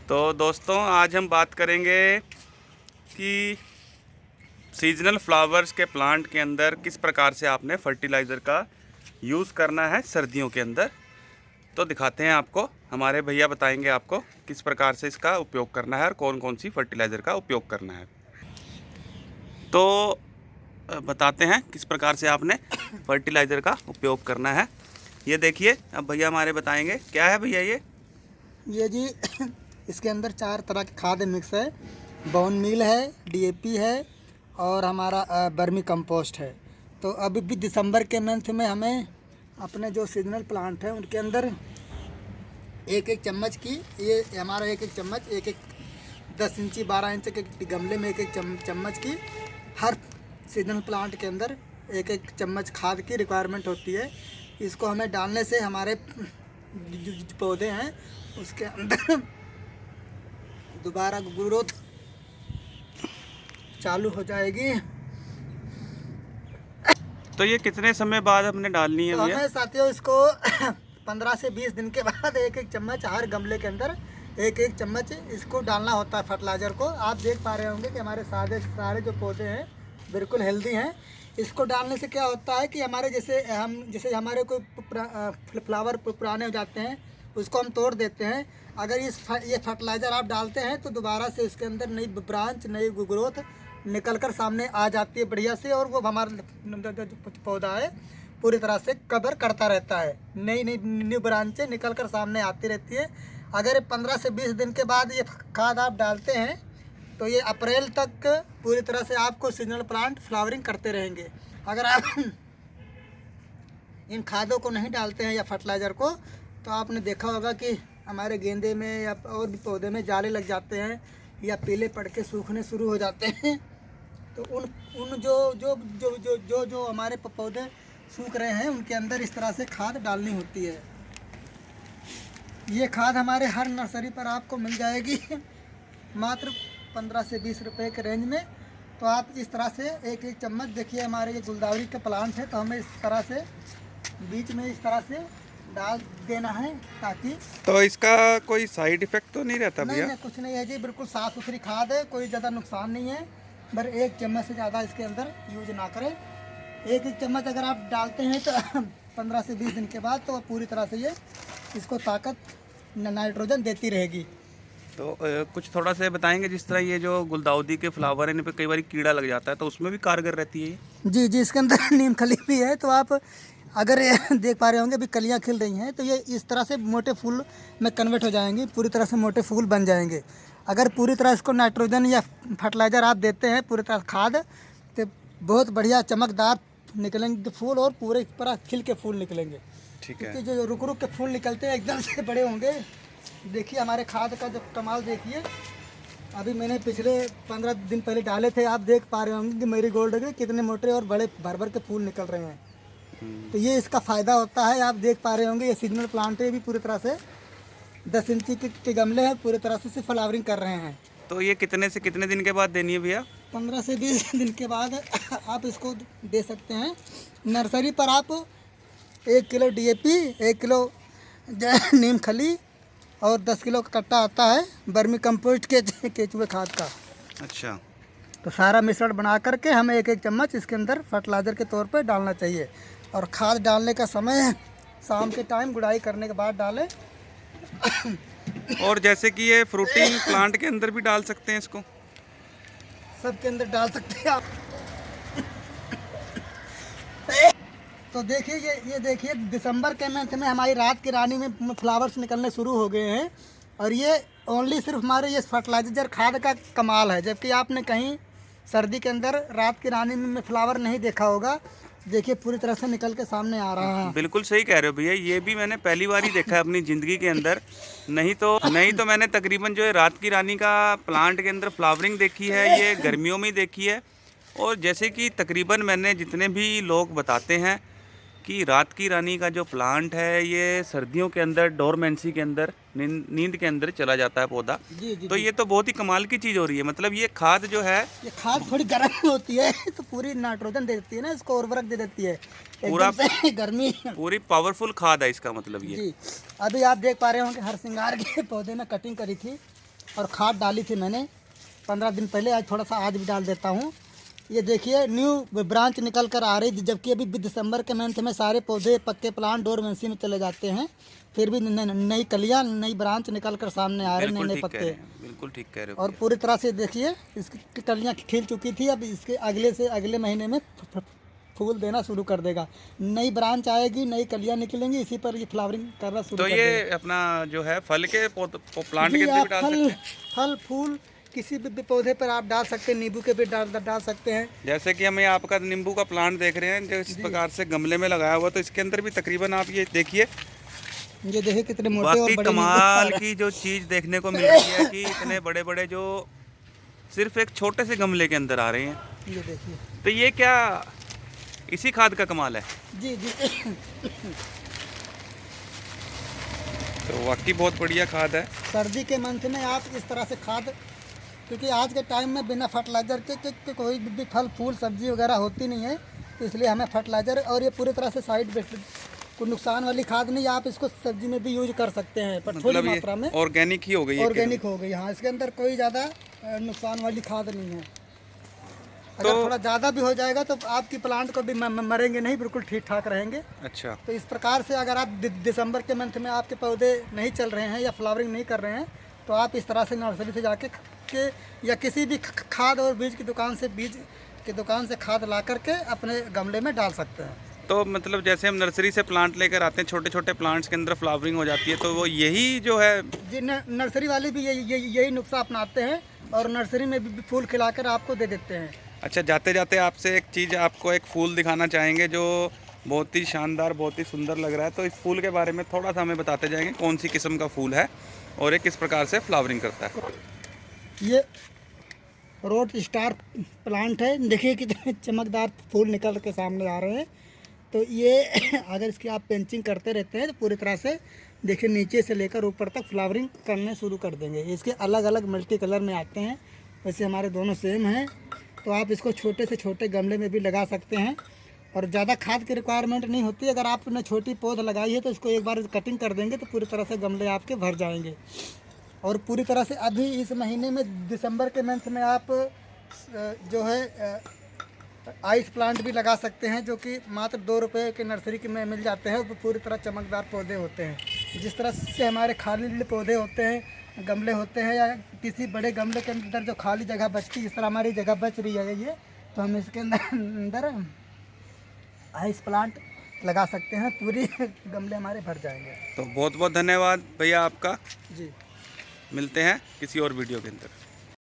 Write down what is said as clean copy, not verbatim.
तो दोस्तों आज हम बात करेंगे कि सीजनल फ्लावर्स के प्लांट के अंदर किस प्रकार से आपने फर्टिलाइज़र का यूज़ करना है सर्दियों के अंदर। तो दिखाते हैं आपको, हमारे भैया बताएंगे आपको किस प्रकार से इसका उपयोग करना है और कौन कौन सी फर्टिलाइज़र का उपयोग करना है। तो बताते हैं किस प्रकार से आपने फर्टिलाइज़र का उपयोग करना है। ये देखिए, अब भैया हमारे बताएंगे क्या है भैया ये जी इसके अंदर 4 तरह के खाद मिक्स है। बोन मील है, डीएपी है और हमारा बर्मी कंपोस्ट है। तो अभी भी दिसंबर के मंथ में हमें अपने जो सीजनल प्लांट हैं उनके अंदर एक एक चम्मच की, ये हमारा एक एक चम्मच, एक एक 10 इंची 12 इंच के गमले में एक एक चम्मच की हर सीजनल प्लांट के अंदर एक एक चम्मच खाद की रिक्वायरमेंट होती है। इसको हमें डालने से हमारे जो पौधे हैं उसके अंदर दोबारा ग्रोथ चालू हो जाएगी। तो ये कितने समय बाद हमने डालनी है तो भैया? हमें साथियों इसको 15 से 20 दिन के बाद एक एक चम्मच हर गमले के अंदर एक एक चम्मच इसको डालना होता है फर्टिलाइज़र को। आप देख पा रहे होंगे कि हमारे सारे जो पौधे हैं बिल्कुल हेल्दी हैं। इसको डालने से क्या होता है कि हमारे जैसे हमारे कोई फ्लावर पुराने हो जाते हैं उसको हम तोड़ देते हैं। अगर ये फर्टिलाइज़र आप डालते हैं तो दोबारा से उसके अंदर नई ब्रांच, नई ग्रोथ निकल कर सामने आ जाती है बढ़िया से, और वो हमारा जो पौधा है पूरी तरह से कवर करता रहता है। नई नई न्यू ब्रांचें निकल कर सामने आती रहती है। अगर 15 से 20 दिन के बाद ये खाद आप डालते हैं तो ये अप्रैल तक पूरी तरह से आपको सीजनल प्लांट फ्लावरिंग करते रहेंगे। अगर आप इन खादों को नहीं डालते हैं या फर्टिलाइज़र को तो आपने देखा होगा कि हमारे गेंदे में या और भी पौधे में जाले लग जाते हैं या पीले पड़ के सूखने शुरू हो जाते हैं। तो उन जो हमारे पौधे सूख रहे हैं उनके अंदर इस तरह से खाद डालनी होती है। ये खाद हमारे हर नर्सरी पर आपको मिल जाएगी मात्र 15 से 20 रुपए के रेंज में। तो आप इस तरह से एक एक चम्मच, देखिए हमारे ये गुलदावरी का प्लांट है तो हमें इस तरह से बीच में इस तरह से डाल देना है ताकि। तो इसका कोई साइड इफेक्ट तो नहीं रहता भैया? नहीं, कुछ नहीं है जी, बिल्कुल साफ़ सुथरी खाद है, कोई ज़्यादा नुकसान नहीं है। पर एक चम्मच से ज़्यादा इसके अंदर यूज ना करें। एक एक चम्मच अगर आप डालते हैं तो 15 से 20 दिन के बाद तो पूरी तरह से ये इसको ताकत नाइट्रोजन देती रहेगी। तो कुछ थोड़ा सा बताएंगे, जिस तरह ये जो गुलदाउदी के फ्लावर हैं इन पे कई बार कीड़ा लग जाता है तो उसमें भी कारगर रहती है ये? जी, इसके अंदर नीम खली भी है। तो आप अगर देख पा रहे होंगे अभी कलियां खिल रही हैं तो ये इस तरह से मोटे फूल में कन्वर्ट हो जाएंगी, पूरी तरह से मोटे फूल बन जाएंगे। अगर पूरी तरह इसको नाइट्रोजन या फर्टिलाइज़र आप देते हैं पूरी तरह खाद, तो बहुत बढ़िया चमकदार निकलेंगे फूल और पूरे पूरा खिल के फूल निकलेंगे। ठीक है। क्योंकि जो रुक रुक के फूल निकलते हैं एकदम से बड़े होंगे। देखिए हमारे खाद का जो कमाल देखिए, अभी मैंने पिछले 15 दिन पहले डाले थे, आप देख पा रहे होंगे कि मेरी गोल्ड के कितने मोटे और बड़े भर भर के फूल निकल रहे हैं। तो ये इसका फ़ायदा होता है। आप देख पा रहे होंगे ये सीजनल प्लांट है, भी पूरी तरह से 10 इंची के गमले हैं, पूरी तरह से फ्लावरिंग कर रहे हैं। तो ये कितने से कितने दिन के बाद देनी है भैया? 15 से 20 दिन के बाद आप इसको दे सकते हैं। नर्सरी पर आप 1 किलो डीएपी, 1 किलो नीम खली और 10 किलो का कट्टा आता है बर्मी कंपोस्ट के केचुए खाद का। अच्छा। तो सारा मिश्रण बना करके हमें एक एक चम्मच इसके अंदर फर्टिलाइज़र के तौर पर डालना चाहिए। और खाद डालने का समय शाम के टाइम गुड़ाई करने के बाद डालें। और जैसे कि ये फ्रूटिंग प्लांट के अंदर भी डाल सकते हैं इसको? सब के अंदर डाल सकते हैं आप। तो देखिए ये देखिए दिसंबर के मंथ में हमारी रात की रानी में फ्लावर्स निकलने शुरू हो गए हैं। और ये ओनली सिर्फ हमारे ये फर्टिलाइज़र खाद का कमाल है। जबकि आपने कहीं सर्दी के अंदर रात की रानी में फ्लावर नहीं देखा होगा। देखिए पूरी तरह से निकल के सामने आ रहा है। बिल्कुल सही कह रहे हो भैया, ये भी मैंने पहली बार ही देखा है अपनी ज़िंदगी के अंदर। नहीं तो मैंने तकरीबन जो है रात की रानी का प्लांट के अंदर फ्लावरिंग देखी है ये गर्मियों में ही देखी है। और जैसे कि तकरीबन मैंने जितने भी लोग बताते हैं कि रात की रानी का जो प्लांट है ये सर्दियों के अंदर डोरमेंसी के अंदर नींद के अंदर चला जाता है पौधा। तो ये तो बहुत ही कमाल की चीज़ हो रही है। मतलब ये खाद जो है, ये खाद थोड़ी गर्म होती है तो पूरी नाइट्रोजन दे देती है ना, इसको उर्वरक दे देती है पूरा से गर्मी। पूरी पावरफुल खाद है इसका मतलब ये। जी, अभी आप देख पा रहे होंगे हर श्रृंगार के पौधे में कटिंग करी थी और खाद डाली थी मैंने 15 दिन पहले, आज थोड़ा सा आज भी डाल देता हूँ। ये देखिए न्यू ब्रांच निकल कर आ रही थी, जबकि अभी दिसंबर के मंथ में सारे पौधे पत्ते प्लांट डोरमेंसी में चले जाते हैं, फिर भी नई कलियाँ नई ब्रांच निकल कर सामने आ रहे हैं, नए नए पत्ते। बिल्कुल ठीक कह रहे हो और पूरी तरह से देखिए इसकी कलियाँ खिल चुकी थी, अब इसके अगले महीने में फूल देना शुरू कर देगा, नई ब्रांच आएगी, नई कलियाँ निकलेंगी, इसी पर ये फ्लावरिंग करना शुरू तो कर ये देगा। अपना जो है फल के प्लांट जी, के अंदर आप भी डाल सकते हैं। फल फूल किसी भी पौधे पर आप डाल सकते हैं, नींबू के भी डाल सकते हैं। जैसे कि हमें आपका नींबू का प्लांट देख रहे हैं जो इस प्रकार से गमले में लगाया हुआ, तो इसके अंदर भी तकरीबन आप ये देखिए, ये देखिए कितने मोटे और बाकी बड़े कमाल की जो चीज़ देखने को मिल रही है कि इतने बड़े बड़े जो सिर्फ एक छोटे से गमले के अंदर आ रहे हैं। ये देखिए तो ये क्या इसी खाद का कमाल है? जी जी। तो वाकई बहुत बढ़िया खाद है। सर्दी के मंथ में आप इस तरह से खाद, क्योंकि आज के टाइम में बिना फर्टिलाइज़र के कोई भी फल फूल सब्जी वगैरह होती नहीं है, तो इसलिए हमें फर्टिलाइज़र, और ये पूरी तरह से साइड बेस्ड, कोई नुकसान वाली खाद नहीं, आप इसको सब्जी में भी यूज कर सकते हैं, पर थोड़ी मतलब मात्रा में। ऑर्गेनिक ही हो गई है। ऑर्गेनिक हो गई, हाँ, इसके अंदर कोई ज़्यादा नुकसान वाली खाद नहीं है। अगर थोड़ा ज़्यादा भी हो जाएगा तो आपकी प्लांट को भी मरेंगे नहीं, बिल्कुल ठीक ठाक रहेंगे। अच्छा, तो इस प्रकार से अगर आप दिसंबर के मंथ में आपके पौधे नहीं चल रहे हैं या फ्लावरिंग नहीं कर रहे हैं, तो आप इस तरह से नर्सरी से जाके या किसी भी खाद और बीज की दुकान से खाद ला करके अपने गमले में डाल सकते हैं। तो मतलब जैसे हम नर्सरी से प्लांट लेकर आते हैं, छोटे छोटे प्लांट्स के अंदर फ्लावरिंग हो जाती है, तो वो यही जो है जी, नर्सरी वाले भी यही नुस्खा अपनाते हैं और नर्सरी में भी फूल खिलाकर आपको दे देते हैं। अच्छा, जाते जाते आपसे एक चीज़, आपको एक फूल दिखाना चाहेंगे जो बहुत ही शानदार, बहुत ही सुंदर लग रहा है। तो इस फूल के बारे में थोड़ा सा हमें बताते जाएंगे, कौन सी किस्म का फूल है और ये किस प्रकार से फ्लावरिंग करता है। ये रोड स्टार प्लांट है, देखिए कितने चमकदार फूल निकल के सामने आ रहे हैं। तो ये अगर इसकी आप पेंचिंग करते रहते हैं तो पूरी तरह से देखिए नीचे से लेकर ऊपर तक फ्लावरिंग करने शुरू कर देंगे। इसके अलग अलग मल्टी कलर में आते हैं, वैसे हमारे दोनों सेम हैं। तो आप इसको छोटे से छोटे गमले में भी लगा सकते हैं और ज़्यादा खाद की रिक्वायरमेंट नहीं होती। अगर आपने छोटी पौध लगाई है तो इसको एक बार कटिंग कर देंगे तो पूरी तरह से गमले आपके भर जाएंगे। और पूरी तरह से अभी इस महीने में दिसंबर के मंथ में आप जो है आइस प्लांट भी लगा सकते हैं, जो कि मात्र 2 रुपये के नर्सरी के में मिल जाते हैं। वो पूरी तरह चमकदार पौधे होते हैं। जिस तरह से हमारे खाली पौधे होते हैं, गमले होते हैं, या किसी बड़े गमले के अंदर जो खाली जगह बचती है, इस तरह हमारी जगह बच रही है ये, तो हम इसके अंदर आइस प्लांट लगा सकते हैं, पूरी गमले हमारे भर जाएंगे। तो बहुत बहुत धन्यवाद भैया आपका। जी, मिलते हैं किसी और वीडियो के अंदर।